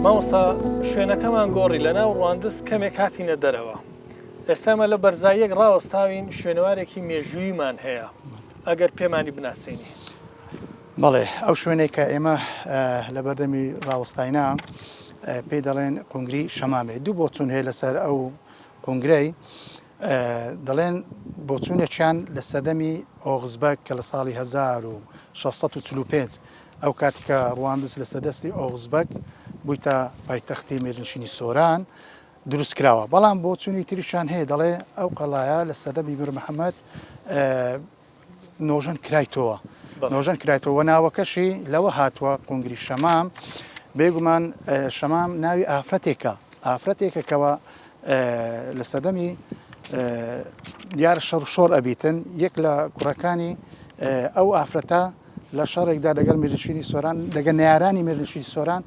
ماوەسا شوێنەکەمان گۆڕی لەناو ڕواندز کەمێک هاتینە دەرەوە. ئێستامە لە بەرزاییەک ڕاوەستاوین شوێنەوارێکی مێژوویمان هەیە ئەگەر پێمانی بناسیێنی. بەڵێ ئەو شوێنێک کە ئێمە لە بەردەمی ڕاوەستاینا پێی دەڵێن قونگری شەمامێ دوو بۆچوون هەیە لەسەر ئەو قونگرەی دەڵێن بۆچوونێکیان لە سەردەمی ئۆغزبەک کە لە ساڵی 1645 ئەو کاتێکە ڕواندز لە سەردەستی ئۆغزبەک بوویتە پایتەختی مێردنشینی سۆران دروست کراوە. بەڵام بۆچوونی تریشان هەیە دەڵێ ئەو قەڵایە لە سەردەمی میر محەممەد نۆژەن کرایتەوە. نۆژەن کرایتەوە ناوەکەشی لەوە هاتووە قونگری شەمام. بێگومان شەمام ناوی ئافرەتێکە ئافرەتێکەکەوە لە سەردەمی دیارە شەڕ و شۆڕ ئەبیتن یەک لە کوڕەکانی ئەو ئافرەتە لە شەڕێکدا لەگەڵ مێردنشینی سۆران لەگە نارانی مێردنشینی سۆران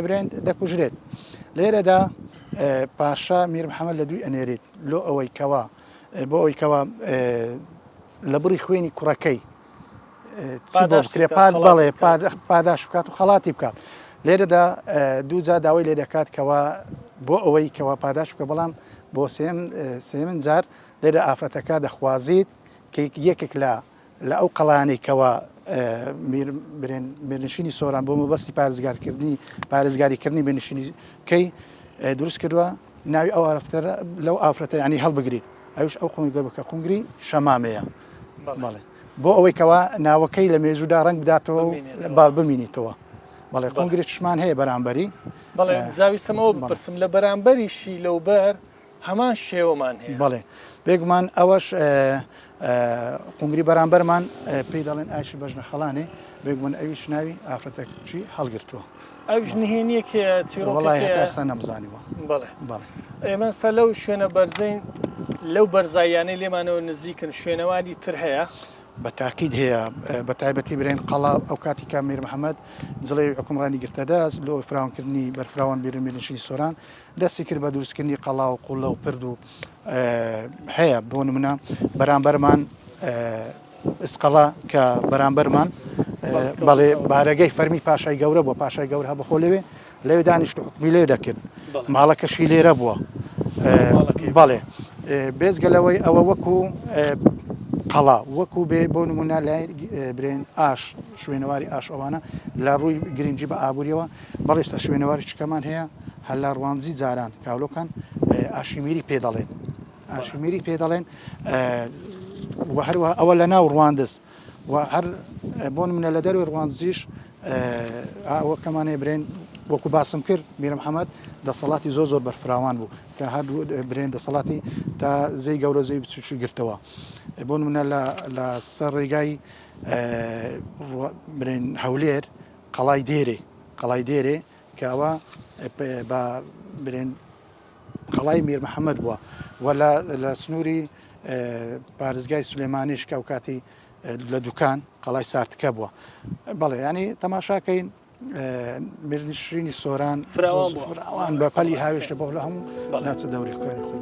برێن دەکوژرێت. لێرەدا پاشا میر محەممەد لە دوی ئەنێرێت لۆ ئەوەی کەوا بۆ ئەوەی کەوا لە بڕی خوێنی کوڕەکەی کرێپات بەڵێ پاداش بکات و خەڵاتی بکات. لێرەدا دووجا داوای لێ دەکات کەوا بۆ ئەوەی کەوا پاداش بکە بەڵام بۆ سێمن جار لێرە ئافرەتەکە دەخوازیت کە یەکێک لە ئەو قەڵانەی کەوا مێردنشینی سۆران بۆ مەبەستی پارێزگاریکردنی مێردنشینیکەی دروست کردووە ناوی ئەو لەو ئافرەتە ینی هەڵبگریت ئەوش ئەو قونگرە بکە قونگری شەمامەیە. بەڵێ بۆ ئەوەی کەوا ناوەکەی لە مێژوودا ڕنگ بداتەوە باڵ بمینیتەوە. بەڵێ قونگری چشمان هەیە بەرامبەری. بەڵێ جاویستەمەوە بپرسم لە بەرامبەریشی لەوبەر هەمان شێوەمان هەیە. بەڵێ بێگومان ئەوەش قونگری بەرامبەرمان پێی دەڵێن ئایشی بەژنە خەڵانێ بێگومان ئەویش ناوی ئافرەتەکچی هەڵگرتووە. ئەوش نهێنیەکە چیرۆڵی هەتا نەمزانیوە. بەڵێ ئێمە ئێستا لەو شوێنە بەرزەین لەو بەرزاییانەی لێمانەوە نزیکن شوێنەواری تر هەیە؟ بە تاکید هەیە بە تایبەتی برێن قەڵا ئەو کاتێکە میر محەممەد جڵێ حکومڕانی گرتەدەست لۆ فراوانکردنی بەرفراوان مێردنشینی سۆران دەستی کرد بە دروستکردنی قەڵا و قوڵە و پرد و هەیە بۆ نمونە بەرامبەرمان ئسقەڵا کە بەرامبەرمان بەڵێ بارەگەی فەرمی پاشای گەورە بووە پاشای گەورە هەبخۆ لەوێ دانیشت و حکمی لێ دەکرد ماڵەکەشی لێرە بووە. بەڵێ بێزگەلەوەی ئەوە وەکو قەڵا وەکو بێ بۆ نمونە لای برێن ئاش شوێنەواری ئاش ئەوانە لە ڕووی گرنگجی بە ئابوووریەوە بەڵێستا شوێنەواری چکەمان هەیە هەر لە ڕوانزی جاران کاولۆکان ئاشیمیری پێ دەڵێن ئاشیمیری پێ دەڵێن هەروە ئەوە لە ناو ڕواندز و هەر بۆ نمونە لە دەروی ڕوانزیش ئەوە کەمانەیە برێن وەکو باسم کرد میر محەممەد دەسەڵاتی زۆر بەرفراوان بوو کە هەر برێن دەسەڵاتی تا زەی گەورە زەی بچوشی گرتەوە. بۆ نمونە لە سەر ڕێگای برێن هەولێر قەڵای دێرێ کە ئەوە بە برێن قەڵای میر محەممەد بووە و لە سنووری پارێزگای سولێمانیش کە ئەو کاتی لە دوکان قەڵای سارتکە بووە. بەڵێ ینی تەماشاکەین مێردنشینی سۆران فراوان بە پەلی هاوێشتە بۆ لە هەموو ناچە دەوری خوێنی خۆی.